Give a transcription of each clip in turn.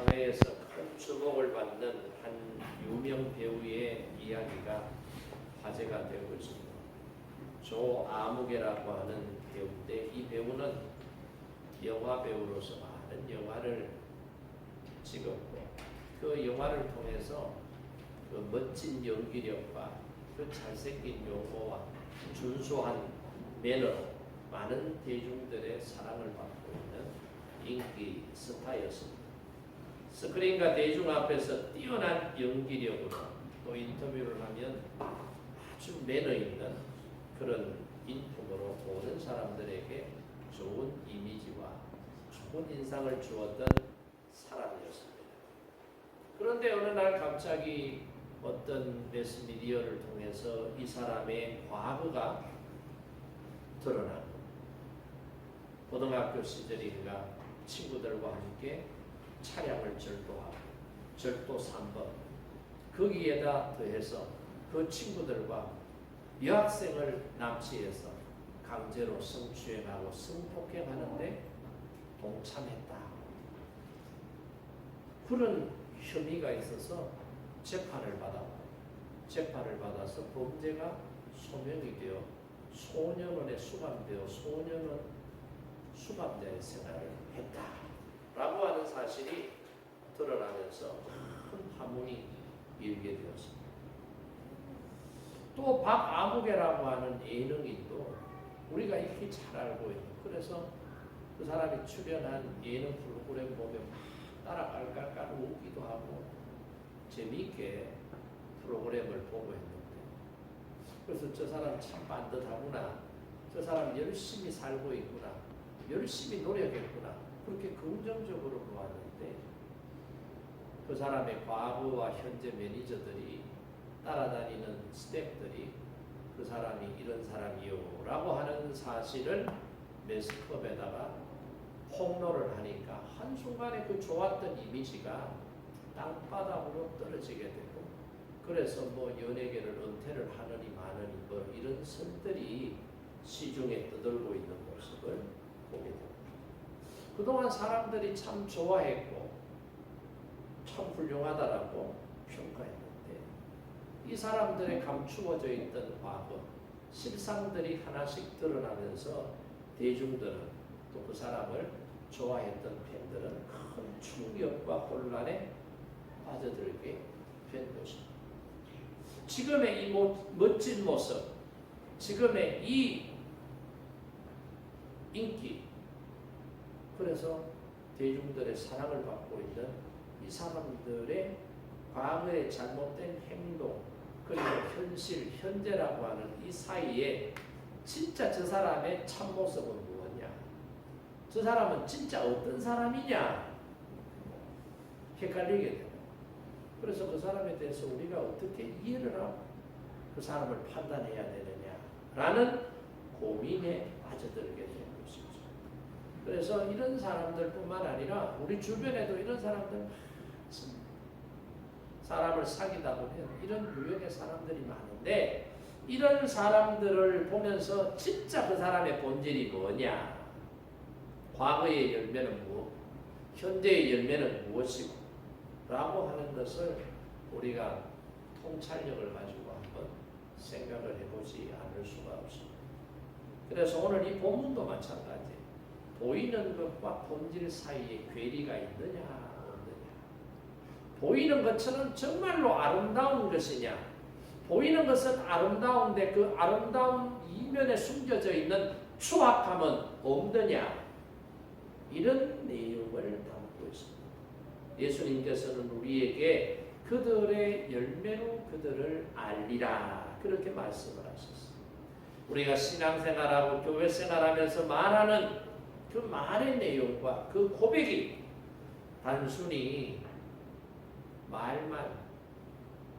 사회에서 큰 주목을 받는 한 유명 배우의 이야기가 화제가 되고 있습니다. 조 아무개라고 하는 배우인데, 이 배우는 영화 배우로서 많은 영화를 찍었고, 그 영화를 통해서 그 멋진 연기력과 그 잘생긴 용어와 준수한 매너로 많은 대중들의 사랑을 받고 있는 인기 스타였습니다. 스크린과 대중 앞에서 뛰어난 연기력으로 또 인터뷰를 하면 아주 매너 있는 그런 인품으로 모든 사람들에게 좋은 이미지와 좋은 인상을 주었던 사람이었습니다. 그런데 어느 날 갑자기 어떤 매스미디어를 통해서 이 사람의 과거가 드러난, 고등학교 시절인가 친구들과 함께 차량을 절도하고 절도 3번, 거기에다 더해서 그 친구들과 여학생을 납치해서 강제로 성추행하고 성폭행하는데 동참했다. 그런 혐의가 있어서 재판을 받아서 범죄가 소명이 되어 소년원에 수감되어 소년원 수감자의 생활을 했다라고 하는 사실이 드러나면서 큰 파문이 일게 되었습니다. 또 박아무개라고 하는 예능인도 우리가 익히 잘 알고 있는, 그래서 그 사람이 출연한 예능 프로그램 보면 따라 깔깔깔 웃기도 하고 재미있게 프로그램을 보고 했는데, 그래서 저 사람 참 반듯하구나, 저 사람 열심히 살고 있구나, 열심히 노력했구나, 그렇게 긍정적으로 보았는데, 그 사람의 과거와 현재 매니저들이 따라다니는 스태프들이 그 사람이 이런 사람이요 라고 하는 사실을 매스컴에다가 폭로를 하니까 한순간에 그 좋았던 이미지가 땅바닥으로 떨어지게 되고, 그래서 뭐 연예계를 은퇴를 하느니 마느니 뭐 이런 설들이 시중에 떠돌고 있는 모습을 보게 됩니다. 그동안 사람들이 참 좋아했고 참 훌륭하다라고 평가했는데, 이 사람들의 감추어져 있던 과거, 실상들이 하나씩 드러나면서 대중들은, 또 그 사람을 좋아했던 팬들은 큰 충격과 혼란에 빠져들게 된 것입니다. 지금의 이 멋진 모습, 지금의 이 인기, 그래서 대중들의 사랑을 받고 있는 이 사람들의 과거의 잘못된 행동, 그리고 현실, 현재라고 하는 이 사이에 진짜 저 사람의 참모습은 무엇이냐, 저 사람은 진짜 어떤 사람이냐 헷갈리게 됩니다. 그래서 그 사람에 대해서 우리가 어떻게 이해를 하고 그 사람을 판단해야 되느냐라는 고민에 빠져들게 되는 것이죠. 그래서 이런 사람들뿐만 아니라 우리 주변에도 이런 사람들 많습니다. 사람을 사귀다 보면 이런 유형의 사람들이 많은데, 이런 사람들을 보면서 진짜 그 사람의 본질이 뭐냐, 과거의 열매는 무엇, 현재의 열매는 무엇이고 라고 하는 것을 우리가 통찰력을 가지고 한번 생각을 해보지 않을 수가 없습니다. 그래서 오늘 이 본문도 마찬가지, 보이는 것과 본질 사이에 괴리가 있느냐 없느냐, 보이는 것처럼 정말로 아름다운 것이냐, 보이는 것은 아름다운데 그 아름다운 이면에 숨겨져 있는 추악함은 없느냐, 이런 내용을 담고 있습니다. 예수님께서는 우리에게 그들의 열매로 그들을 알리라, 그렇게 말씀을 하셨습니다. 우리가 신앙생활하고 교회생활하면서 말하는 그 말의 내용과 그 고백이 단순히 말만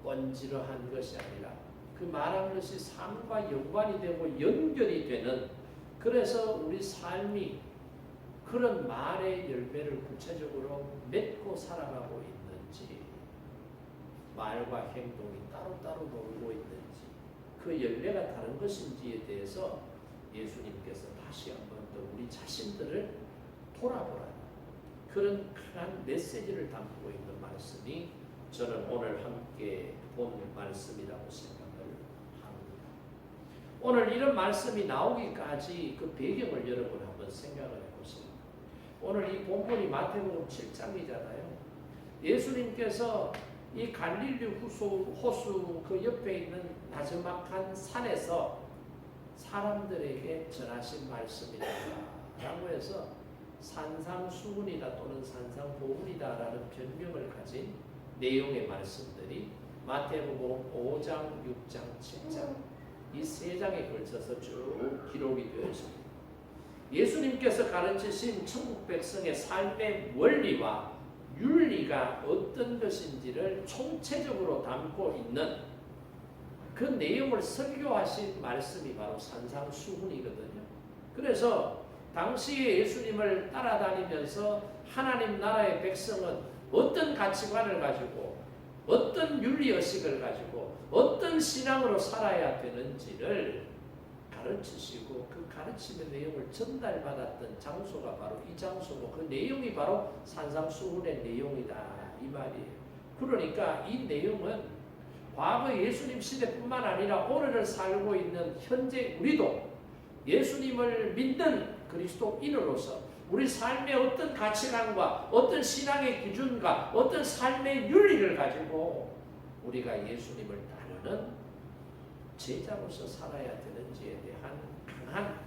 번지르한 것이 아니라 그 말한 것이 삶과 연관이 되고 연결이 되는, 그래서 우리 삶이 그런 말의 열매를 구체적으로 맺고 살아가고 있는지, 말과 행동이 따로따로 놀고 있는지, 그 열매가 다른 것인지에 대해서 예수님께서 다시 한번 더 우리 자신들을 돌아보라, 그런 큰 메시지를 담고 있는 말씀이 저는 오늘 함께 본 말씀이라고 생각을 합니다. 오늘 이런 말씀이 나오기까지 그 배경을 여러분 한번 생각을 해보세요. 오늘 이 본문이 마태복음 7장이잖아요. 예수님께서 이 갈릴리 호수 그 옆에 있는 나즈막한 산에서 사람들에게 전하신 말씀이다 라고 해서 산상수훈이다 또는 산상보훈이다 라는 별명을 가진 내용의 말씀들이 마태복음 5장, 6장, 7장 이 세 장에 걸쳐서 쭉 기록이 되어 있습니다. 예수님께서 가르치신 천국 백성의 삶의 원리와 윤리가 어떤 것인지를 총체적으로 담고 있는 그 내용을 설교하신 말씀이 바로 산상수훈이거든요. 그래서 당시에 예수님을 따라다니면서 하나님 나라의 백성은 어떤 가치관을 가지고 어떤 윤리의식을 가지고 어떤 신앙으로 살아야 되는지를 가르치시고 그 가르침의 내용을 전달받았던 장소가 바로 이 장소고 그 내용이 바로 산상수훈의 내용이다 이 말이에요. 그러니까 이 내용은 과거 예수님 시대뿐만 아니라 오늘을 살고 있는 현재 우리도 예수님을 믿는 그리스도인으로서 우리 삶의 어떤 가치관과 어떤 신앙의 기준과 어떤 삶의 윤리를 가지고 우리가 예수님을 따르는 제자로서 살아야 되는지에 대한 강한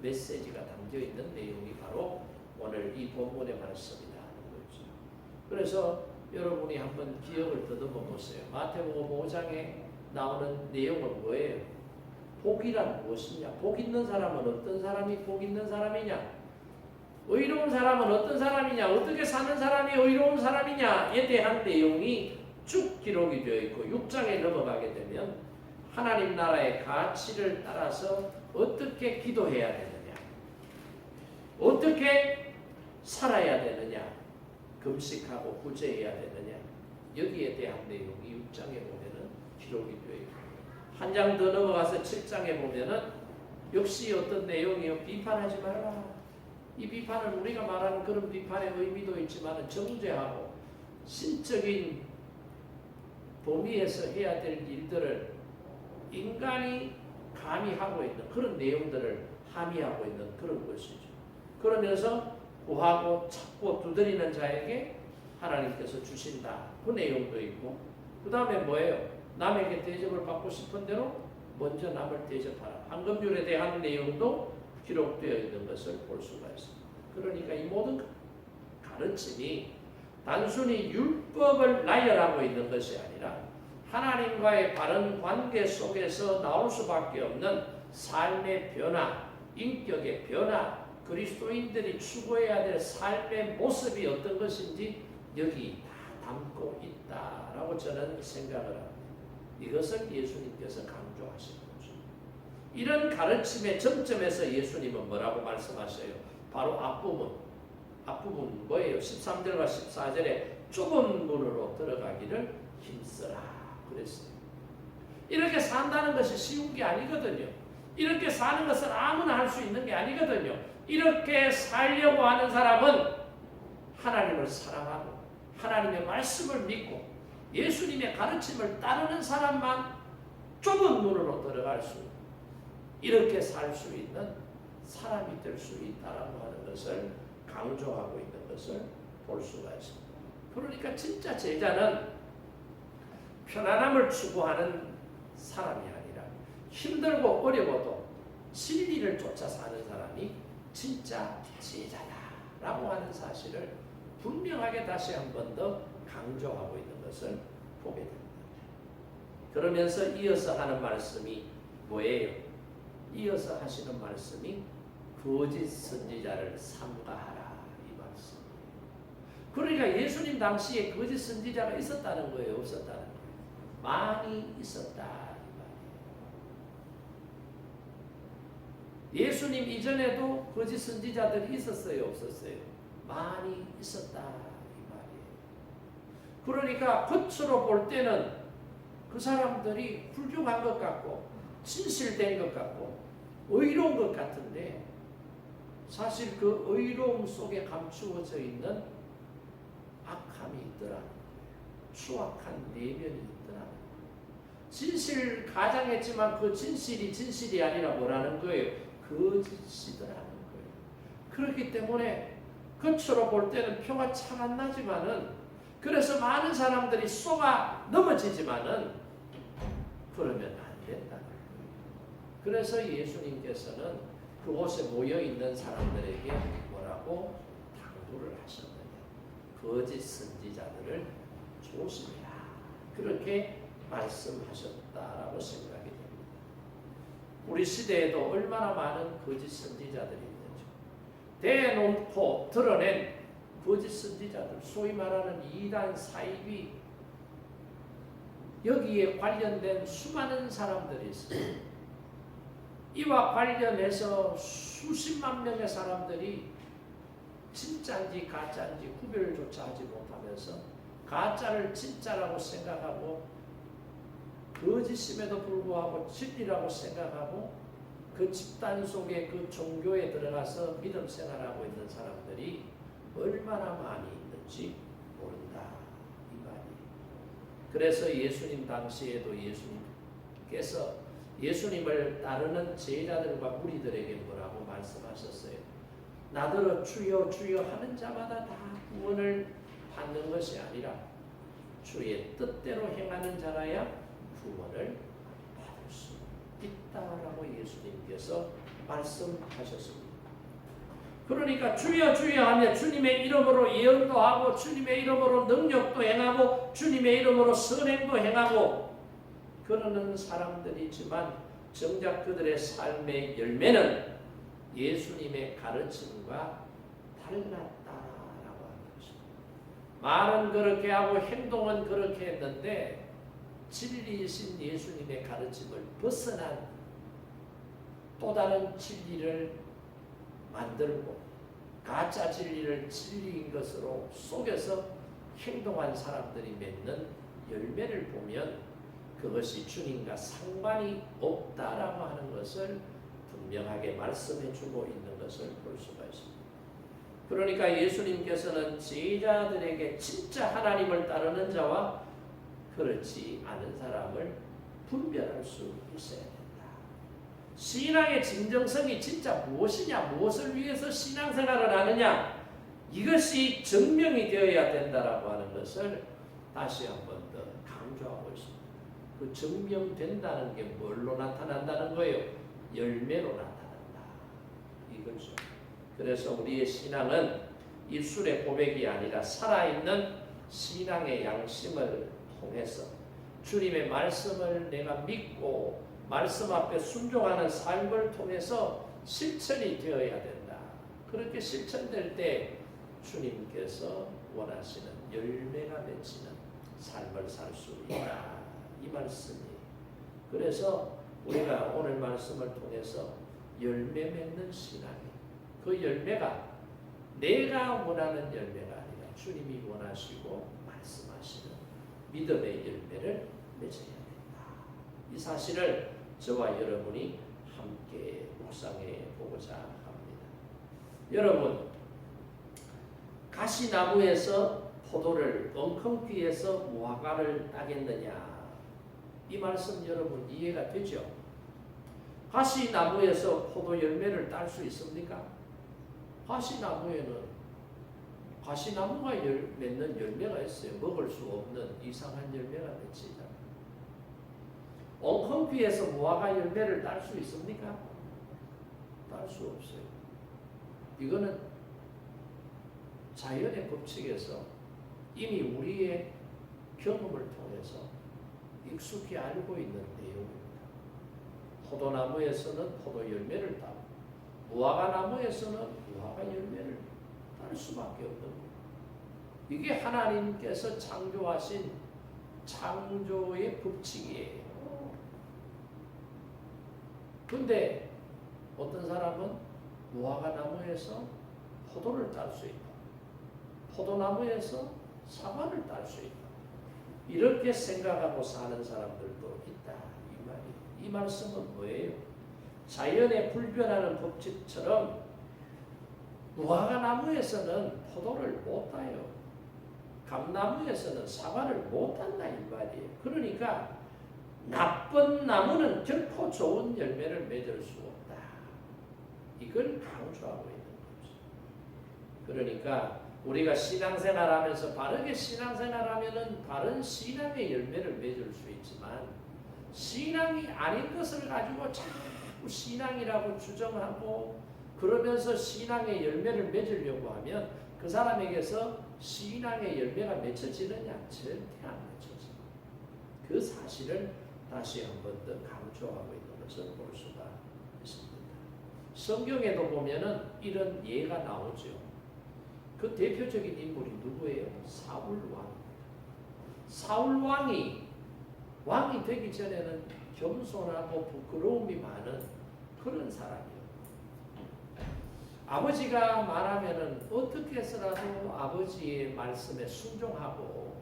메시지가 담겨 있는 내용이 바로 오늘 이 본문의 말씀이다 하는 거죠. 그래서 여러분이 한번 기억을 더듬어 보세요. 마태복음 5장에 나오는 내용은 뭐예요? 복이란 무엇이냐? 복 있는 사람은 어떤 사람이 복 있는 사람이냐? 의로운 사람은 어떤 사람이냐? 어떻게 사는 사람이 의로운 사람이냐에 대한 내용이 쭉 기록이 되어 있고 6장에 넘어가게 되면 하나님 나라의 가치를 따라서 어떻게 기도해야 되느냐? 어떻게 살아야 되느냐? 금식하고 구제해야 되느냐? 여기에 대한 내용이 6장에 보면은 기록이 되어 있고 한 장 더 넘어가서 7장에 보면은 역시 어떤 내용이요? 비판하지 말라. 이 비판은 우리가 말하는 그런 비판의 의미도 있지만 정죄하고 신적인 범위에서 해야 될 일들을 인간이 감히 하고 있는 그런 내용들을 함의하고 있는 그런 것이죠. 그러면서 구하고 찾고 두드리는 자에게 하나님께서 주신다. 그 내용도 있고 그 다음에 뭐예요? 남에게 대접을 받고 싶은 대로 먼저 남을 대접하라. 황금률에 대한 내용도 기록되어 있는 것을 볼 수가 있습니다. 그러니까 이 모든 가르침이 단순히 율법을 나열하고 있는 것이 아니라 하나님과의 바른 관계 속에서 나올 수밖에 없는 삶의 변화, 인격의 변화, 그리스도인들이 추구해야 될 삶의 모습이 어떤 것인지 여기 다 담고 있다라고 저는 생각을 합니다. 이것을 예수님께서 강조하신 거죠. 이런 가르침의 정점에서 예수님은 뭐라고 말씀하셔요? 바로 앞부분 뭐예요? 13절과 14절에 좁은 문으로 들어가기를 힘쓰라 그랬어요. 이렇게 산다는 것이 쉬운 게 아니거든요. 이렇게 사는 것은 아무나 할 수 있는 게 아니거든요. 이렇게 살려고 하는 사람은 하나님을 사랑하고 하나님의 말씀을 믿고 예수님의 가르침을 따르는 사람만 좁은 문으로 들어갈 수 이렇게 살 수 있는 사람이 될 수 있다라고 하는 것을 강조하고 있는 것을 볼 수가 있습니다. 그러니까 진짜 제자는 편안함을 추구하는 사람이 아니라 힘들고 어려워도 진리를 쫓아 사는 사람이 진짜 제자다라고 하는 사실을 분명하게 다시 한 번 더 강조하고 있는 것을 보게 됩니다. 그러면서 이어서 하는 말씀이 뭐예요? 이어서 하시는 말씀이 거짓 선지자를 삼가하라 이 말씀이에요. 그러니까 예수님 당시에 거짓 선지자가 있었다는 거예요? 없었다는 거예요? 많이 있었다 이 말이에요. 예수님 이전에도 거짓 선지자들이 있었어요? 없었어요? 많이 있었다 이 말이에요. 그러니까 겉으로 볼 때는 그 사람들이 훌륭한 것 같고 진실된 것 같고 의로운 것 같은데 사실 그 의로움 속에 감추어져 있는 악함이 있더라는 거예요. 추악한 내면이 있더라는 거예요. 진실 가장했지만 그 진실이 아니라 뭐라는 거예요? 거짓이더라는 거예요. 그렇기 때문에 겉으로 볼 때는 표가 참 안 나지만은, 그래서 많은 사람들이 속아 넘어지지만은 그러면 안 된다는 거예요. 그래서 예수님께서는 그곳에 모여 있는 사람들에게 뭐라고 당부를 하셨느냐? 거짓 선지자들을 조심해라. 그렇게 말씀하셨다라고 생각이 됩니다. 우리 시대에도 얼마나 많은 거짓 선지자들이 있는지, 대놓고 드러낸 거짓 선지자들, 소위 말하는 이단 사이비, 여기에 관련된 수많은 사람들이 있어요. 이와 관련해서 수십만 명의 사람들이 진짜인지 가짜인지 구별조차 하지 못하면서 가짜를 진짜라고 생각하고 거짓임에도 불구하고 진리라고 생각하고 그 집단 속에 그 종교에 들어가서 믿음 생활하고 있는 사람들이 얼마나 많이 있는지 모른다 이 말이에요. 그래서 예수님 당시에도 예수님께서 예수님을 따르는 제자들과 무리들에게 뭐라고 말씀하셨어요? 나더러 주여 주여 하는 자마다 다 구원을 받는 것이 아니라 주의 뜻대로 행하는 자라야 구원을 받을 수 있다라고 예수님께서 말씀하셨습니다. 그러니까 주여 주여 하며 주님의 이름으로 예언도 하고 주님의 이름으로 능력도 행하고 주님의 이름으로 선행도 행하고 그러는 사람들이지만 정작 그들의 삶의 열매는 예수님의 가르침과 달랐다라고 하는 것입니다. 말은 그렇게 하고 행동은 그렇게 했는데 진리이신 예수님의 가르침을 벗어난 또 다른 진리를 만들고 가짜 진리를 진리인 것으로 속여서 행동한 사람들이 맺는 열매를 보면 그것이 주님과 상관이 없다라고 하는 것을 분명하게 말씀해 주고 있는 것을 볼 수가 있습니다. 그러니까 예수님께서는 제자들에게 진짜 하나님을 따르는 자와 그렇지 않은 사람을 분별할 수 있어야 된다. 신앙의 진정성이 진짜 무엇이냐, 무엇을 위해서 신앙생활을 하느냐, 이것이 증명이 되어야 된다라고 하는 것을 다시 한 번 더 강조하고 있습니다. 그 증명된다는 게 뭘로 나타난다는 거예요? 열매로 나타난다. 이거죠. 그래서 우리의 신앙은 입술의 고백이 아니라 살아있는 신앙의 양심을 통해서 주님의 말씀을 내가 믿고 말씀 앞에 순종하는 삶을 통해서 실천이 되어야 된다. 그렇게 실천될 때 주님께서 원하시는 열매가 맺히는 삶을 살 수 있다. 이 말씀이에요. 그래서 우리가 오늘 말씀을 통해서 열매 맺는 신앙이, 그 열매가 내가 원하는 열매가 아니라 주님이 원하시고 말씀하시는 믿음의 열매를 맺어야 된다. 이 사실을 저와 여러분이 함께 묵상해 보고자 합니다. 여러분, 가시나무에서 포도를, 엉겅퀴에서 무화과를 따겠느냐? 이 말씀 여러분 이해가 되죠? 가시나무에서 포도 열매를 딸 수 있습니까? 가시나무에는 가시나무가 맺는 열매가 있어요. 먹을 수 없는 이상한 열매가 맺히잖아요. 엉겅퀴에서 무화과 열매를 딸 수 있습니까? 딸 수 없어요. 이거는 자연의 법칙에서 이미 우리의 경험을 통해서 익숙히 알고 있는 내용입니다. 포도나무에서는 포도 열매를 따고 무화과나무에서는 무화과 열매를 딸 수밖에 없는 거예요. 이게 하나님께서 창조하신 창조의 법칙이에요. 근데 어떤 사람은 무화과나무에서 포도를 딸 수 있다. 포도나무에서 사과를 딸 수 있다. 이렇게 생각하고 사는 사람들도 있다. 이 말이. 이 말씀은 뭐예요? 자연의 불변하는 법칙처럼 무화과 나무에서는 포도를 못 따요. 감나무에서는 사과를 못 딴다 이 말이에요. 그러니까 나쁜 나무는 결코 좋은 열매를 맺을 수 없다. 이걸 강조하고 있는 거죠. 그러니까 우리가 신앙생활하면서 바르게 신앙생활하면은 바른 신앙의 열매를 맺을 수 있지만 신앙이 아닌 것을 가지고 자꾸 신앙이라고 주장하고 그러면서 신앙의 열매를 맺으려고 하면 그 사람에게서 신앙의 열매가 맺혀지느냐? 절대 안 맺혀져. 그 사실을 다시 한 번 더 강조하고 있는 것을 볼 수가 있습니다. 성경에도 보면은 이런 예가 나오죠. 그 대표적인 인물이 누구예요? 사울 왕입니다. 사울 왕이 되기 전에는 겸손하고 부끄러움이 많은 그런 사람이에요. 아버지가 말하면은 어떻게 해서라도 아버지의 말씀에 순종하고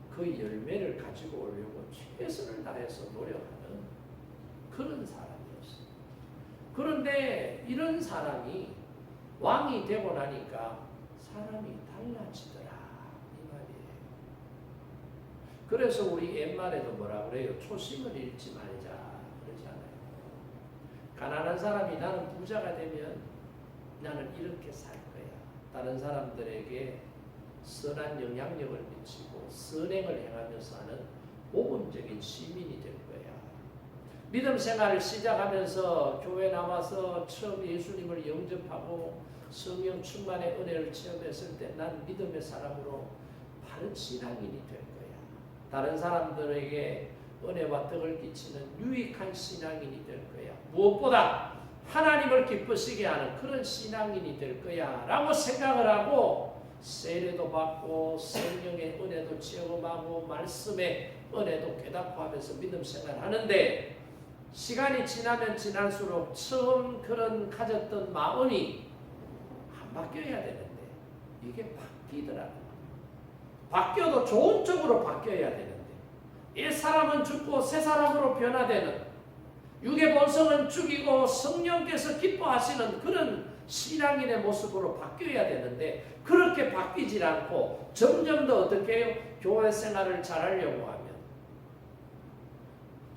그 열매를 가지고 오려고 최선을 다해서 노력하는 그런 사람이었어요. 그런데 이런 사람이 왕이 되고 나니까 사람이 달라지더라 이 말이에요. 그래서 우리 옛말에도 뭐라 그래요? 초심을 잃지 말자 그러잖아요. 가난한 사람이 나는 부자가 되면 나는 이렇게 살 거야. 다른 사람들에게 선한 영향력을 미치고 선행을 행하면서 하는 모범적인 시민이 될 거야. 믿음 생활을 시작하면서 교회 나와서 처음 예수님을 영접하고 성령 충만의 은혜를 체험했을 때 난 믿음의 사람으로 바른 신앙인이 될 거야. 다른 사람들에게 은혜와 덕을 끼치는 유익한 신앙인이 될 거야. 무엇보다 하나님을 기쁘시게 하는 그런 신앙인이 될 거야 라고 생각을 하고 세례도 받고 성령의 은혜도 체험하고 말씀의 은혜도 깨닫고 하면서 믿음 생활을 하는데 시간이 지나면 지날수록 처음 그런 가졌던 마음이 안 바뀌어야 되는데 이게 바뀌더라고요. 바뀌어도 좋은 쪽으로 바뀌어야 되는데 옛 사람은 죽고 새 사람으로 변화되는 육의 본성은 죽이고 성령께서 기뻐하시는 그런 신앙인의 모습으로 바뀌어야 되는데 그렇게 바뀌질 않고 점점 더 어떻게 해요? 교회 생활을 잘하려고 하면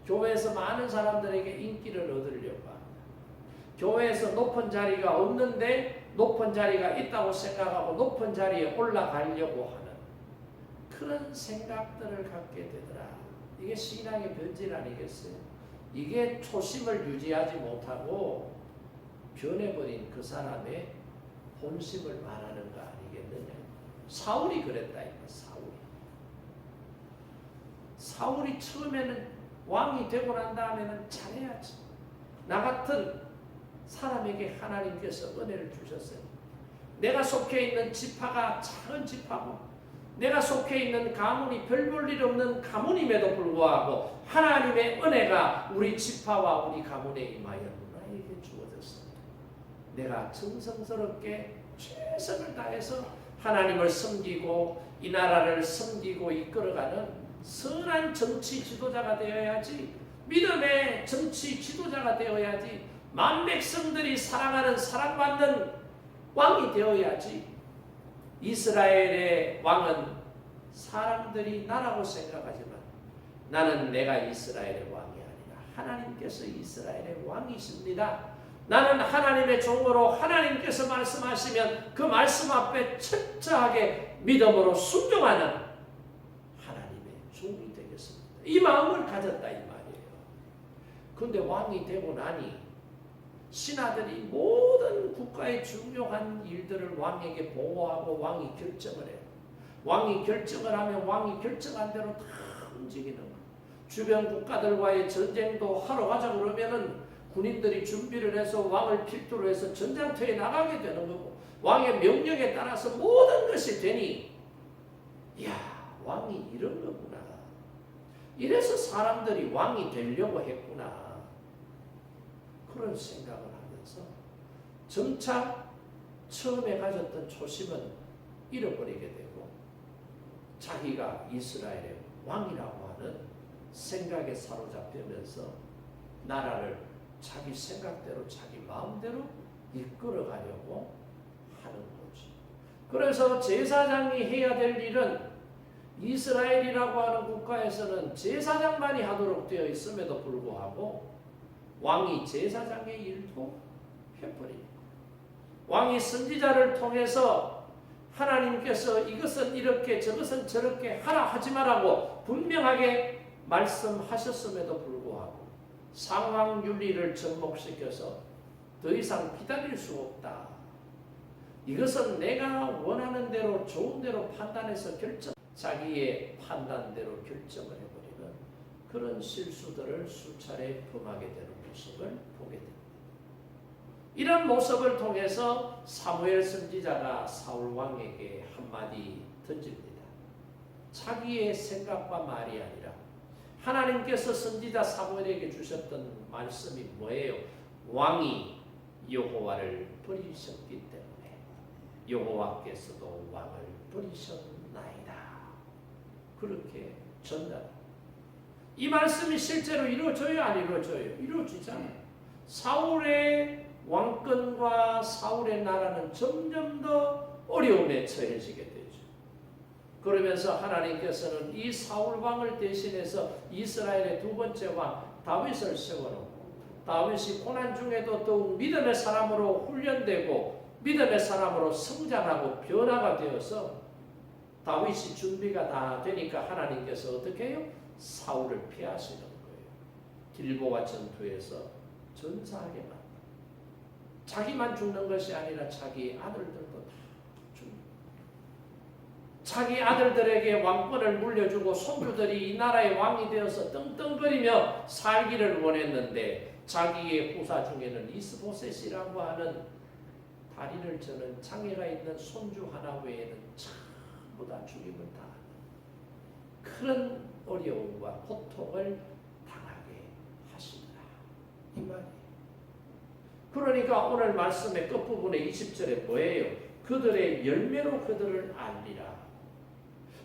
교회에서 많은 사람들에게 인기를 얻으려고 합니다. 교회에서 높은 자리가 없는데 높은 자리가 있다고 생각하고 높은 자리에 올라가려고 하는 그런 생각들을 갖게 되더라. 이게 신앙의 변질 아니겠어요? 이게 초심을 유지하지 못하고 변해버린 그 사람의 본심을 말하는 거 아니겠느냐. 사울이 그랬다 이거. 사울이 처음에는 왕이 되고 난 다음에는 잘해야지. 나 같은 사람에게 하나님께서 은혜를 주셨어요. 내가 속해 있는 지파가 작은 지파고 내가 속해 있는 가문이 별 볼 일 없는 가문임에도 불구하고 하나님의 은혜가 우리 지파와 우리 가문에 임하여 나에게 주어졌습니다. 내가 정성스럽게 최선을 다해서 하나님을 섬기고 이 나라를 섬기고 이끌어가는 선한 정치 지도자가 되어야지, 믿음의 정치 지도자가 되어야지, 만백성들이 사랑하는 사랑받는 왕이 되어야지. 이스라엘의 왕은 사람들이 나라고 생각하지만 나는 내가 이스라엘의 왕이 아니라 하나님께서 이스라엘의 왕이십니다. 나는 하나님의 종으로 하나님께서 말씀하시면 그 말씀 앞에 철저하게 믿음으로 순종하는 하나님의 종이 되겠습니다. 이 마음을 가졌다 이 말이에요. 그런데 왕이 되고 나니 신하들이 모든 국가의 중요한 일들을 왕에게 보고하고 왕이 결정을 해요. 왕이 결정을 하면 왕이 결정한 대로 다 움직이는 거예요. 주변 국가들과의 전쟁도 하러 가자 그러면은 군인들이 준비를 해서 왕을 필두로 해서 전장터에 나가게 되는 거고, 왕의 명령에 따라서 모든 것이 되니, 이야, 왕이 이런 거구나. 이래서 사람들이 왕이 되려고 했구나. 그런 생각을 하면서 점차 처음에 가졌던 초심은 잃어버리게 되고 자기가 이스라엘의 왕이라고 하는 생각에 사로잡히면서 나라를 자기 생각대로 자기 마음대로 이끌어가려고 하는 거지. 그래서 제사장이 해야 될 일은 이스라엘이라고 하는 국가에서는 제사장만이 하도록 되어 있음에도 불구하고 왕이 제사장의 일도 해버립니다. 왕이 선지자를 통해서 하나님께서 이것은 이렇게 저것은 저렇게 하라 하지 말라고 분명하게 말씀하셨음에도 불구하고 상황윤리를 접목시켜서 더 이상 기다릴 수 없다. 이것은 내가 원하는 대로 좋은 대로 판단해서 자기의 판단대로 결정을 해버리는 그런 실수들을 수차례 범하게 되는 모습을 보게 됩니다. 이런 모습을 통해서 사무엘 선지자가 사울 왕에게 한마디 던집니다. 자기의 생각과 말이 아니라 하나님께서 선지자 사무엘에게 주셨던 말씀이 뭐예요? 왕이 여호와를 버리셨기 때문에 여호와께서도 왕을 버리셨나이다. 그렇게 전달. 이 말씀이 실제로 이루어져요, 안 이루어져요? 이루어지잖아요. 사울의 왕권과 사울의 나라는 점점 더 어려움에 처해지게 되죠. 그러면서 하나님께서는 이 사울 왕을 대신해서 이스라엘의 두 번째 왕 다윗을 세워놓고 다윗이 고난 중에도 더욱 믿음의 사람으로 훈련되고 믿음의 사람으로 성장하고 변화가 되어서 다윗이 준비가 다 되니까 하나님께서 어떻게 해요? 사울을 피하시는 거예요. 길보아 전투에서 전사하게 만다. 자기만 죽는 것이 아니라 자기 아들들도 다 죽는. 자기 아들들에게 왕권을 물려주고 손주들이 이 나라의 왕이 되어서 떵떵거리며 살기를 원했는데 자기의 후사 중에는 이스보셋이라고 하는 다리를 저는 장애가 있는 손주 하나 외에는 전부 다 죽임을 당하는 그런 어려움과 고통을 당하게 하시더라. 이 말이에요. 그러니까 오늘 말씀의 끝부분에 20절에 뭐예요? 그들의 열매로 그들을 알리라.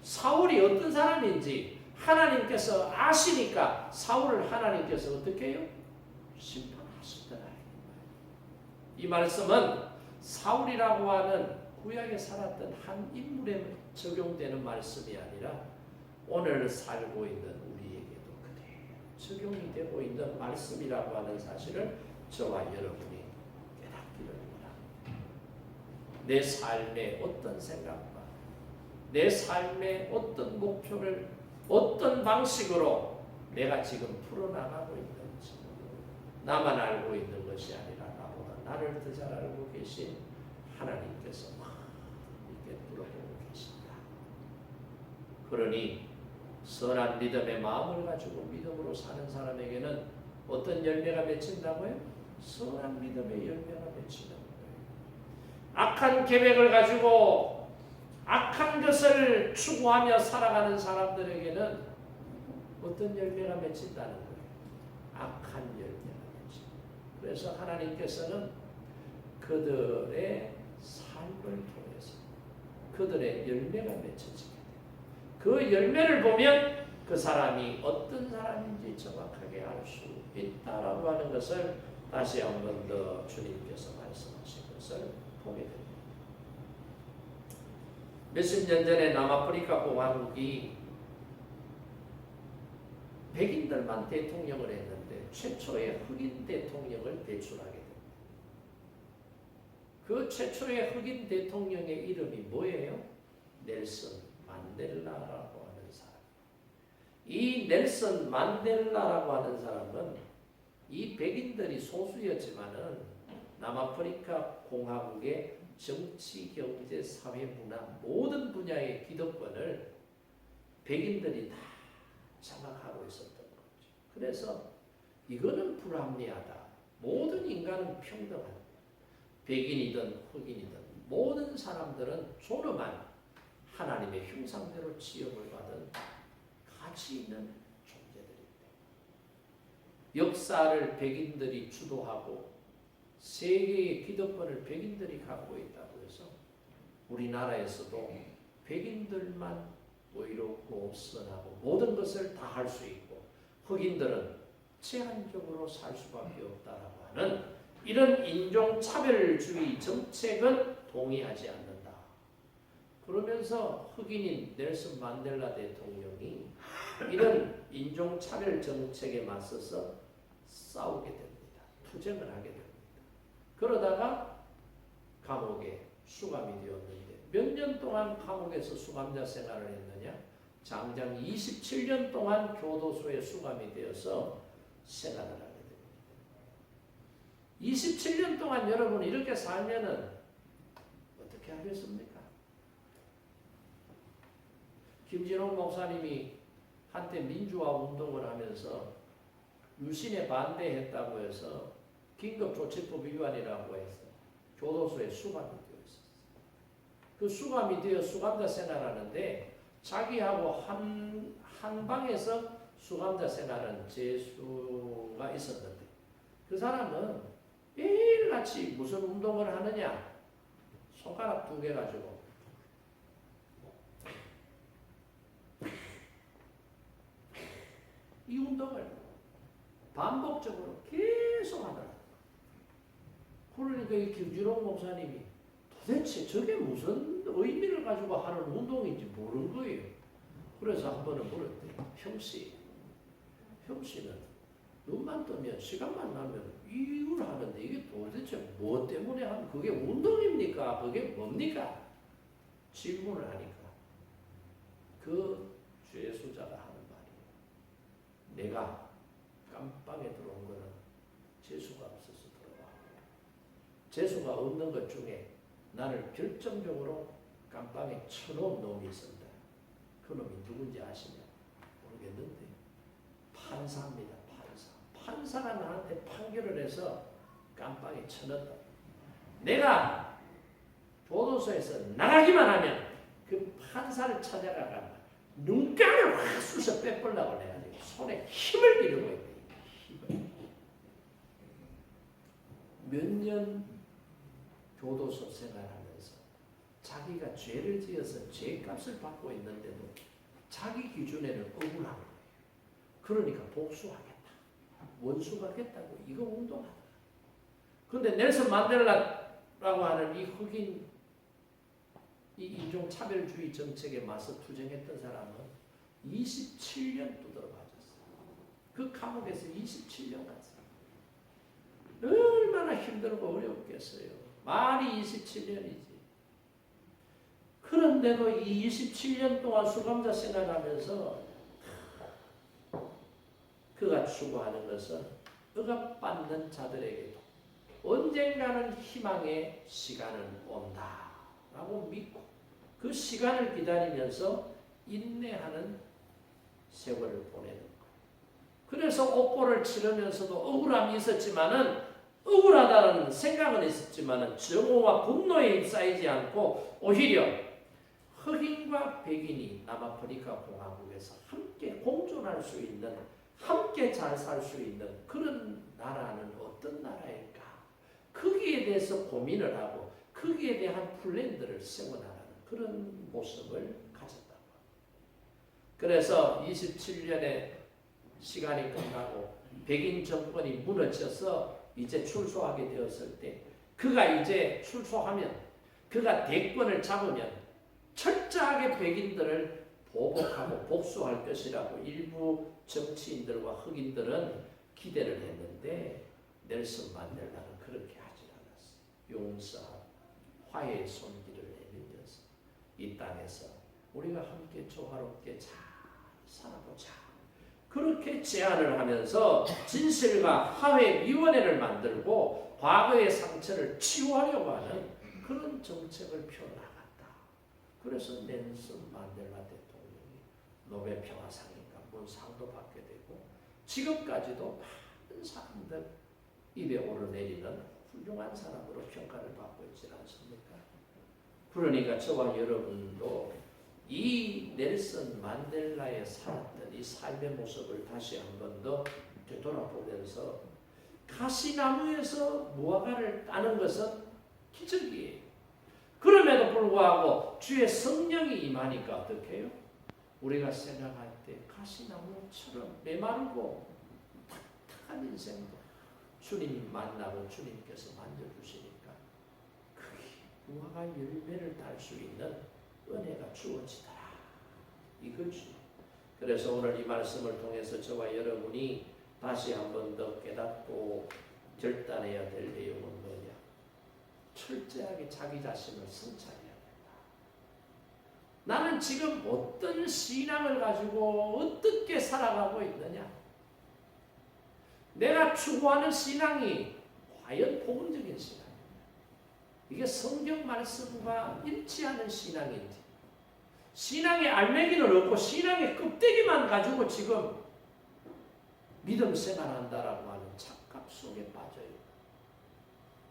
사울이 어떤 사람인지 하나님께서 아시니까 사울을 하나님께서 어떻게 해요? 심판하시더라. 이 말씀은 사울이라고 하는 구약에 살았던 한 인물에 적용되는 말씀이 아니라 오늘 살고 있는 우리에게도 그대로 적용이 되고 있는 말씀이라고 하는 사실을 저와 여러분이 깨닫기를 원합니다. 내 삶의 어떤 생각과 내 삶의 어떤 목표를 어떤 방식으로 내가 지금 풀어나가고 있는지 나만 알고 있는 것이 아니라 나보다 나를 더 잘 알고 계신 하나님께서 이렇게 물어보고 계신다. 그러니 선한 믿음의 마음을 가지고 믿음으로 사는 사람에게는 어떤 열매가 맺힌다고요? 선한 믿음의 열매가 맺히는 거예요. 악한 계획을 가지고 악한 것을 추구하며 살아가는 사람들에게는 어떤 열매가 맺힌다는 거예요? 악한 열매가 맺힌다. 그래서 하나님께서는 그들의 삶을 통해서 그들의 열매가 맺혀지게 돼요. 그 열매를 보면 그 사람이 어떤 사람인지 정확하게 알 수 있다라고 하는 것을 다시 한 번 더 주님께서 말씀하신 것을 보게 됩니다. 몇십 년 전에 남아프리카 공화국이 백인들만 대통령을 했는데 최초의 흑인 대통령을 배출하게 됩니다. 그 최초의 흑인 대통령의 이름이 뭐예요? 넬슨 만델라라고 하는 사람. 이 넬슨 만델라라고 하는 사람은 이 백인들이 소수였지만은 남아프리카 공화국의 정치, 경제, 사회, 문화 모든 분야의 기득권을 백인들이 다 장악하고 있었던 거죠. 그래서 이거는 불합리하다. 모든 인간은 평등하다. 백인이든 흑인이든 모든 사람들은 존엄한 하나님의 형상대로 지음을 받은 가치 있는 존재들입니다. 역사를 백인들이 주도하고 세계의 기득권을 백인들이 갖고 있다고 해서 우리나라에서도 백인들만 의롭고 선하고 모든 것을 다 할 수 있고 흑인들은 제한적으로 살 수밖에 없다라고 하는 이런 인종차별주의 정책은 동의하지 않는다. 그러면서 흑인인 넬슨 만델라 대통령이 이런 인종차별 정책에 맞서서 싸우게 됩니다. 투쟁을 하게 됩니다. 그러다가 감옥에 수감이 되었는데 몇 년 동안 감옥에서 수감자 생활을 했느냐? 장장 27년 동안 교도소에 수감이 되어서 생활을 하게 됩니다. 27년 동안 여러분 이렇게 살면은 어떻게 하겠습니까? 김진홍 목사님이 한때 민주화 운동을 하면서 유신에 반대했다고 해서 긴급조치법 위반이라고 해서 교도소에 수감이 되어 있었어요. 그 수감이 되어 수감자 생활하는데 자기하고 한 방에서 수감자 생활은 재수가 있었는데 그 사람은 매일같이 무슨 운동을 하느냐? 손가락 2개 가지고 이 운동을 반복적으로 계속 하더라. 그러니까 이 김준홍 목사님이 도대체 저게 무슨 의미를 가지고 하는 운동인지 모르는 거예요. 그래서 한 번은 물었대요. 형씨는 눈만 뜨면 시간만 나면 이걸 하는데 이게 도대체 뭐 때문에 하는 그게 운동입니까? 그게 뭡니까? 질문을 하니까 그 죄수자가 하는 말이에요. 내가 깜빵에 들어온 거는 재수가 없어서 들어왔고 재수가 없는 것 중에 나를 결정적으로 깜빵에 쳐놓은 놈이 있습니다. 그 놈이 누군지 아시냐? 모르겠는데 판사입니다. 판사가 나한테 판결을 해서 깜빵에 쳐넣었다. 내가 교도소에서 나가기만 하면 그 판사를 찾아가가 눈가를 확 쑤셔 빼버려고 해가지고 손에 힘을 기르고 있대. 몇 년 교도소 생활하면서 자기가 죄를 지어서 죄값을 받고 있는데도 자기 기준에는 억울한 거예요. 그러니까 복수하겠다. 원수하겠다고 이거 운동하다. 그런데 넬슨 만델라라고 하는 이 흑인 이 인종차별주의 정책에 맞서 투쟁했던 사람은 27년 두드러 맞았어요. 그 감옥에서 27년 갔어요. 얼마나 힘들고 어렵겠어요. 말이 27년이지. 그런데도 이 27년 동안 수감자 생활하면서 그가 추구하는 것은 억압받는 자들에게도 언젠가는 희망의 시간은 온다라고 믿고 그 시간을 기다리면서 인내하는 세월을 보내는 거예요. 그래서 옥고를 치르면서도 억울함이 있었지만은 억울하다는 생각은 있었지만은 정오와 분노에 휩싸이지 않고 오히려 흑인과 백인이 남아프리카 공화국에서 함께 공존할 수 있는 함께 잘 살 수 있는 그런 나라는 어떤 나라일까? 거기에 대해서 고민을 하고 거기에 대한 플랜들을 세워나가는 그런 모습을 가졌다고. 그래서 27년의 시간이 끝나고 백인 정권이 무너져서 이제 출소하게 되었을 때 그가 이제 출소하면 그가 대권을 잡으면 철저하게 백인들을 보복하고 복수할 것이라고 일부 정치인들과 흑인들은 기대를 했는데 넬슨 만델라는 그렇게 하지 않았어요. 용서하고 화해의 손길을 내밀면서 이 땅에서 우리가 함께 조화롭게 잘 살아보자. 그렇게 제안을 하면서 진실과 화해위원회를 만들고 과거의 상처를 치유하려고 하는 그런 정책을 펴나갔다. 그래서 넬슨 만델라 대통령이 노벨 평화상인가 뭔 상도 받게 되고 지금까지도 많은 사람들 입에 오르내리는 훌륭한 사람으로 평가를 받고 있지 않습니까? 그러니까 저와 여러분도 이 넬슨 만델라의 살았던 이 삶의 모습을 다시 한 번 더 되돌아보면서 가시나무에서 무화과를 따는 것은 기적이에요. 그럼에도 불구하고 주의 성령이 임하니까 어떻게 해요? 우리가 생각할 때 가시나무처럼 메마르고 탁탁한 인생도 주님 만나고 주님께서 만져주시니까 그게 무화과 열매를 딸 수 있는 은혜가 주어지더라. 이거지. 그래서 오늘 이 말씀을 통해서 저와 여러분이 다시 한 번 더 깨닫고 결단해야 될 내용은 뭐냐? 철저하게 자기 자신을 성찰해야 된다. 나는 지금 어떤 신앙을 가지고 어떻게 살아가고 있느냐? 내가 추구하는 신앙이 과연 복음적인 신앙이냐? 이게 성경 말씀과 일치하는 신앙인지, 신앙의 알맹이는 없고 신앙의 껍데기만 가지고 지금 믿음 생활한다라고 하는 착각 속에 빠져요.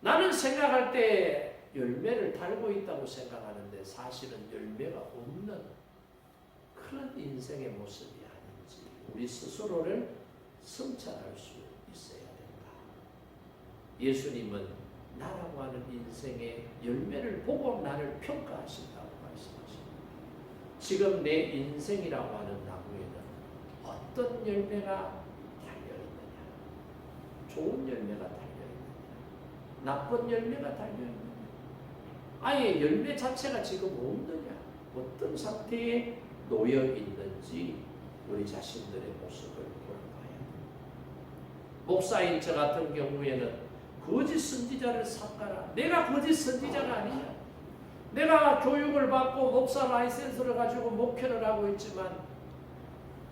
나는 생각할 때 열매를 달고 있다고 생각하는데 사실은 열매가 없는 그런 인생의 모습이 아닌지 우리 스스로를 성찰할 수 있어야 된다. 예수님은 나라고 하는 인생의 열매를 보고 나를 평가하신다고 말씀하십니다. 지금 내 인생이라고 하는 나무에는 어떤 열매가 달려있느냐? 좋은 열매가 달려있느냐? 나쁜 열매가 달려있느냐? 아예 열매 자체가 지금 없느냐? 어떤 상태에 놓여있는지 우리 자신들의 모습을 돌아봐야 합니다. 목사인 저 같은 경우에는 거짓 선지자를 삭가라. 내가 거짓 선지자가 아니냐. 내가 교육을 받고 목사 라이센스를 가지고 목회를 하고 있지만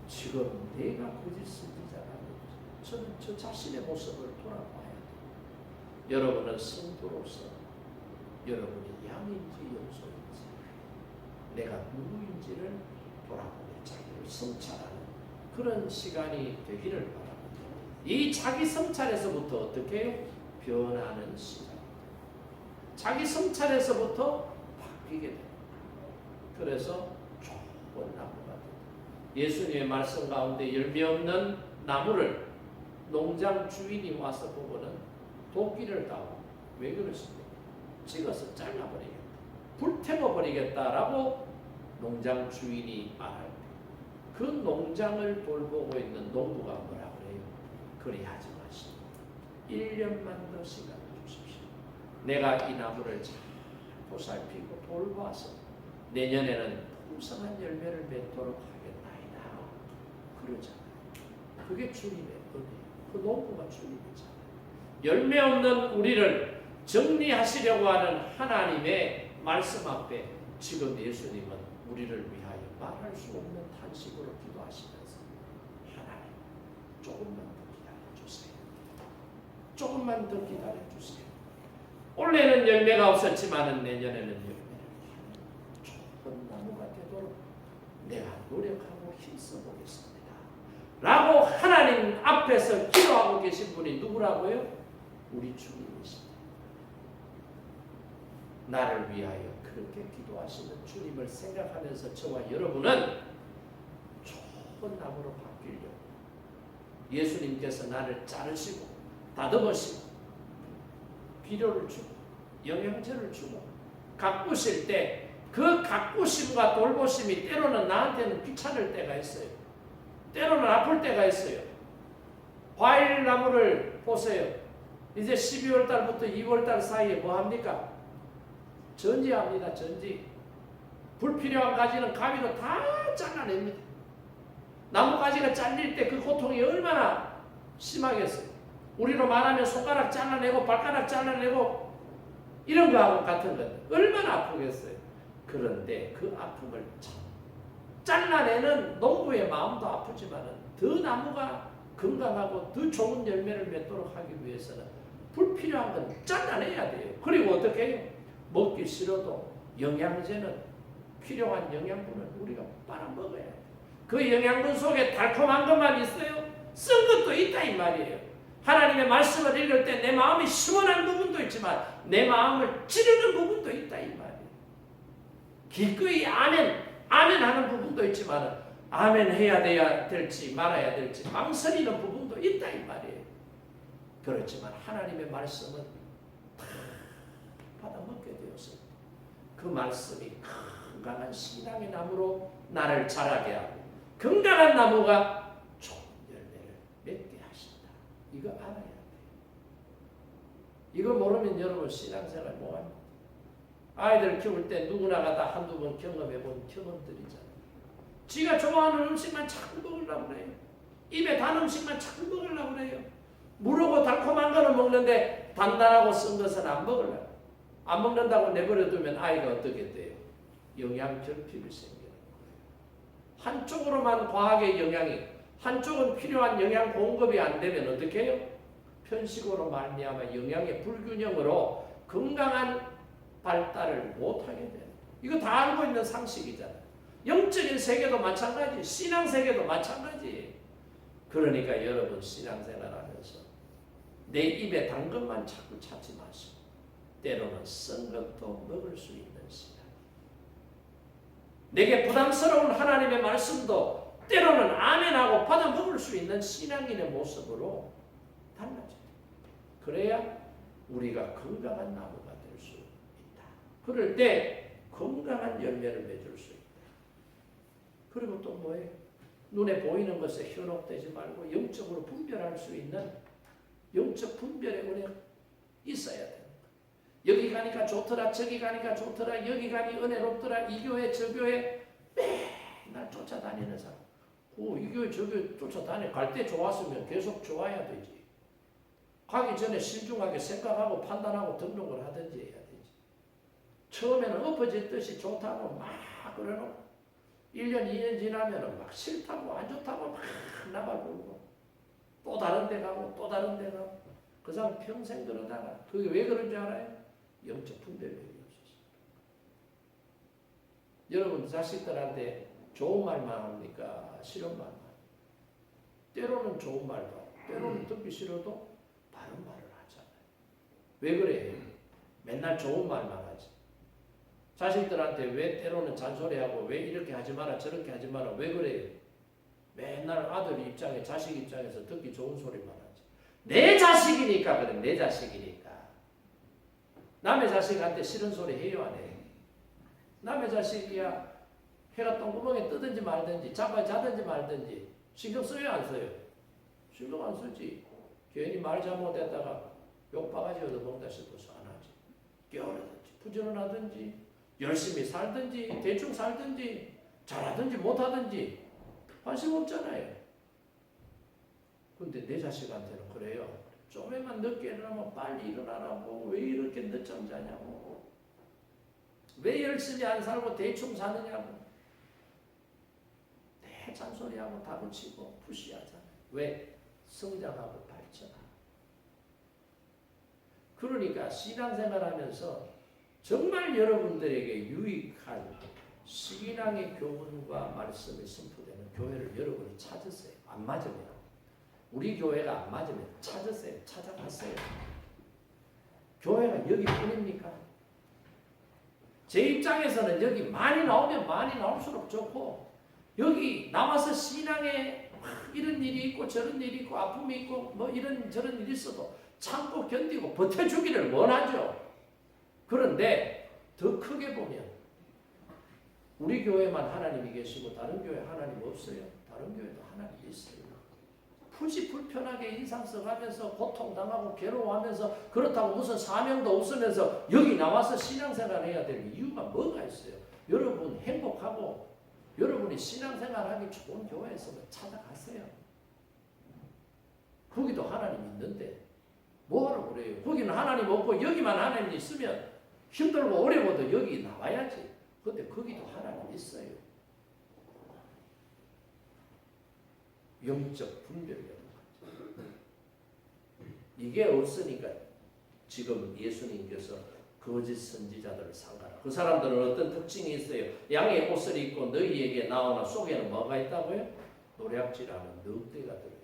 지금 내가 거짓 선지자가 아니지. 저는 저 자신의 모습을 돌아봐야 돼요. 여러분은 성도로서 여러분이 양인지 염소인지 내가 누구인지를 돌아보며 자기를 성찰하는 그런 시간이 되기를 바랍니다. 이 자기 성찰에서부터 어떻게 해요? 변하는 시간. 자기 성찰에서부터 바뀌게 됩니다. 그래서 좋은 나무가 됩니다. 예수님의 말씀 가운데 열매 없는 나무를 농장 주인이 와서 보고는 도끼를 다고 왜 그러십니까? 찍어서 잘라버리겠다. 불태워버리겠다라고 농장 주인이 말할 때 그 농장을 돌보고 있는 농부가 뭐라고 해요? 그리 하지 마시고 1년만 더 시간을 주십시오. 내가 이 나무를 잘 보살피고 돌봐서 내년에는 풍성한 열매를 맺도록 하겠나이다. 그러잖아요. 그게 주님의 은혜예요. 그 농부가 주님이잖아요. 열매 없는 우리를 정리하시려고 하는 하나님의 말씀 앞에 지금 예수님은 우리를 위하여 말할 수 없는 탄식으로 기도하시면서 하나님 조금만 더 기다려주세요. 조금만 더 기다려주세요. 올해는 열매가 없었지만 내년에는 열매를 좋은 나무가 되도록 내가 노력하고 힘써보겠습니다. 라고 하나님 앞에서 기도하고 계신 분이 누구라고요? 우리 주님이십니다. 나를 위하여 그렇게 기도하시는 주님을 생각하면서 저와 여러분은 좋은 나무로 바뀌려고 예수님께서 나를 자르시고 다듬으시고 비료를 주고 영양제를 주고 가꾸실 때 그 가꾸심과 돌보심이 때로는 나한테는 귀찮을 때가 있어요. 때로는 아플 때가 있어요. 과일나무를 보세요. 이제 12월 달부터 2월 달 사이에 뭐 합니까? 전지합니다. 전지. 불필요한 가지는 가위로 다 잘라냅니다. 나무가지가 잘릴 때 그 고통이 얼마나 심하겠어요. 우리로 말하면 손가락 잘라내고 발가락 잘라내고 이런 거하고 같은 건데 얼마나 아프겠어요. 그런데 그 아픔을 잘라내는 농부의 마음도 아프지만 더 나무가 건강하고 더 좋은 열매를 맺도록 하기 위해서는 불필요한 건 잘라내야 돼요. 그리고 어떻게 해요? 먹기 싫어도 영양제는 필요한 영양분을 우리가 빨아먹어야 돼요. 그 영양분 속에 달콤한 것만 있어요? 쓴 것도 있다 이 말이에요. 하나님의 말씀을 읽을 때 내 마음이 시원한 부분도 있지만 내 마음을 찌르는 부분도 있다 이 말이에요. 기꺼이 아멘 하는 부분도 있지만 아멘 해야 될지 말아야 될지 망설이는 부분도 있다 이 말이에요. 그렇지만 하나님의 말씀은 다 받아먹게 되었습니다. 그 말씀이 건강한 신앙의 나무로 나를 자라게 하고 건강한 나무가 좋은 열매를 맺게 하신다. 이거 알아야 돼요. 이거 모르면 여러분 신앙생활 뭐합니까? 아이들 키울 때 누구나가 다 한두 번 경험해본 경험들이잖아요. 지가 좋아하는 음식만 자꾸 먹으려고 그래요. 입에 단 음식만 자꾸 먹으려고 그래요. 무르고 달콤한 거는 먹는데 단단하고 쓴 것은 안 먹으려고. 안 먹는다고 내버려 두면 아이가 어떻게 돼요? 영양 결핍이 생겨요. 한쪽으로만 과하게 영양이, 한쪽은 필요한 영양 공급이 안 되면 어떻게 해요? 편식으로 말미암아 영양의 불균형으로 건강한 발달을 못하게 돼요. 이거 다 알고 있는 상식이잖아요. 영적인 세계도 마찬가지, 신앙 세계도 마찬가지. 그러니까 여러분 신앙생활하면서 내 입에 단 것만 자꾸 찾지 마시고 때로는 쓴 것도 먹을 수 있는 신앙. 내게 부담스러운 하나님의 말씀도 때로는 아멘하고 받아 먹을 수 있는 신앙인의 모습으로 달라져요. 그래야 우리가 건강한 나무가 될 수 있다. 그럴 때 건강한 열매를 맺을 수 있다. 그리고 또 뭐예요? 눈에 보이는 것에 현혹되지 말고 영적으로 분별할 수 있는 영적 분별의 은혜가 있어야 돼요. 여기 가니까 좋더라, 저기 가니까 좋더라, 여기 가니 은혜롭더라, 이 교회 저 교회 맨날 쫓아다니는 사람. 이 교회 저 교회 쫓아다니 갈 때 좋았으면 계속 좋아야 되지. 가기 전에 신중하게 생각하고 판단하고 등록을 하든지 해야 되지. 처음에는 엎어졌듯이 좋다고 막 그러놓고 1년, 2년 지나면 막 싫다고 안 좋다고 막 나발부르고 또 다른 데 가고 또 다른 데 가고 그 사람 평생 그러다가 그게 왜 그런 줄 알아요? 영적 분별력이 없어서. 여러분 자식들한테 좋은 말만 합니까? 싫은 말만? 때로는 좋은 말도 하고 때로는 듣기 싫어도 바른 말을 하잖아요. 왜 그래요? 맨날 좋은 말만 하지. 자식들한테 왜 때로는 잔소리하고 왜 이렇게 하지 마라 저렇게 하지 마라 왜 그래요? 맨날 아들 입장에 자식 입장에서 듣기 좋은 소리만 하지. 내 자식이니까 그래. 내 자식이니까. 남의 자식한테 싫은 소리 해요 안 해요? 남의 자식이야 해가 똥구멍에 뜨든지 말든지 잠바에 자든지 말든지 신경 써요 안 써요? 신경 안 쓰지. 괜히 말 잘못했다가 욕바가지 얻어먹다 싶어서 안 하지. 깨어나든지 부지런하든지 열심히 살든지 대충 살든지 잘하든지 못하든지 관심 없잖아요. 근데 내 자식한테는 그래요. 좀만 늦게 일어나면 빨리 일어나라고. 왜 이렇게 늦잠 자냐고. 왜 열심히 안 살고 대충 사느냐고. 내 잔소리하고 다그치고 푸시하잖아요. 왜? 성장하고 발전하고. 그러니까 신앙생활하면서 정말 여러분들에게 유익한 신앙의 교훈과 말씀이 선포되는 교회를 여러분이 찾으세요. 안 맞으면. 우리 교회가 안 맞으면 찾으세요. 찾아가세요. 교회가 여기뿐입니까? 제 입장에서는 여기 많이 나오면 많이 나올수록 좋고 여기 나와서 신앙에 이런 일이 있고 저런 일이 있고 아픔이 있고 뭐 이런 저런 일이 있어도 참고 견디고 버텨주기를 원하죠. 그런데 더 크게 보면 우리 교회만 하나님이 계시고 다른 교회 하나님 없어요. 다른 교회도 하나님이 있어요. 굳이 불편하게 인상 써가면서 고통당하고 괴로워하면서 그렇다고 무슨 사명도 없으면서 여기 나와서 신앙생활 해야 될 이유가 뭐가 있어요? 여러분 행복하고 여러분이 신앙생활하기 좋은 교회에서 찾아가세요. 거기도 하나님 있는데 뭐하러 그래요? 거기는 하나님 없고 여기만 하나님 있으면 힘들고 어려워도 여기 나와야지. 근데 거기도 하나님 있어요. 영적 분별력. 이게 없으니까 지금 예수님께서 거짓 선지자들을 상가라. 그 사람들은 어떤 특징이 있어요? 양의 옷을 입고 너희에게 나오나 속에는 뭐가 있다고요? 노략질하는 늑대가 들어있다.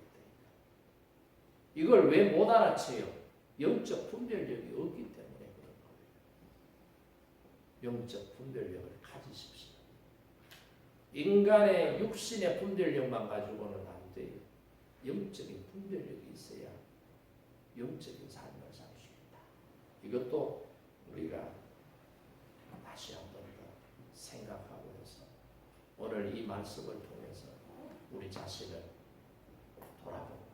이걸 왜 못 알아채요? 영적 분별력이 없기 때문에 그런 거예요. 영적 분별력을 가지십시오. 인간의 육신의 분별력만 가지고는 안 돼요. 영적인 분별력이 있어야 영적인 삶을 살 수 있다. 이것도 우리가 다시 한 번 더 생각하고 해서 오늘 이 말씀을 통해서 우리 자신을 돌아보고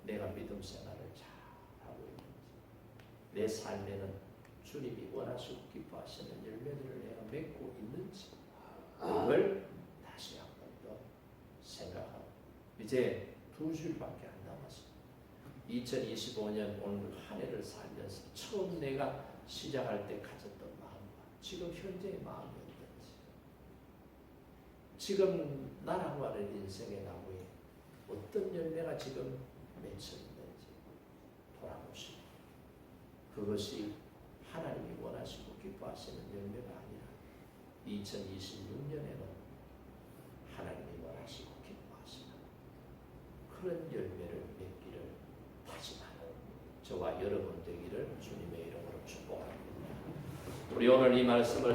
내가 믿음 생활을 잘하고 있는지 내 삶에는 주님이 원하시고 기뻐하시는 열매들을 내가 맺고 있는지 그걸 다시 한 번 더 생각하고 이제 2주일밖에 안 남았습니다. 2025년 오늘 한 해를 살면서 처음 내가 시작할 때 가졌던 마음과 지금 현재의 마음이 어떤지 지금 나라고하는 인생의 나무에 어떤 열매가 지금 맺혀 있는지 돌아보시고 그것이 하나님이 원하시고 기뻐하시는 열매가 아니라 2026년에는 하나님이 원하시고 기뻐하시는 그런 열매를 맺기를 다짐하는 저와 여러분 되기를 주님의 이름으로 축복합니다. 우리 오늘 이 말씀을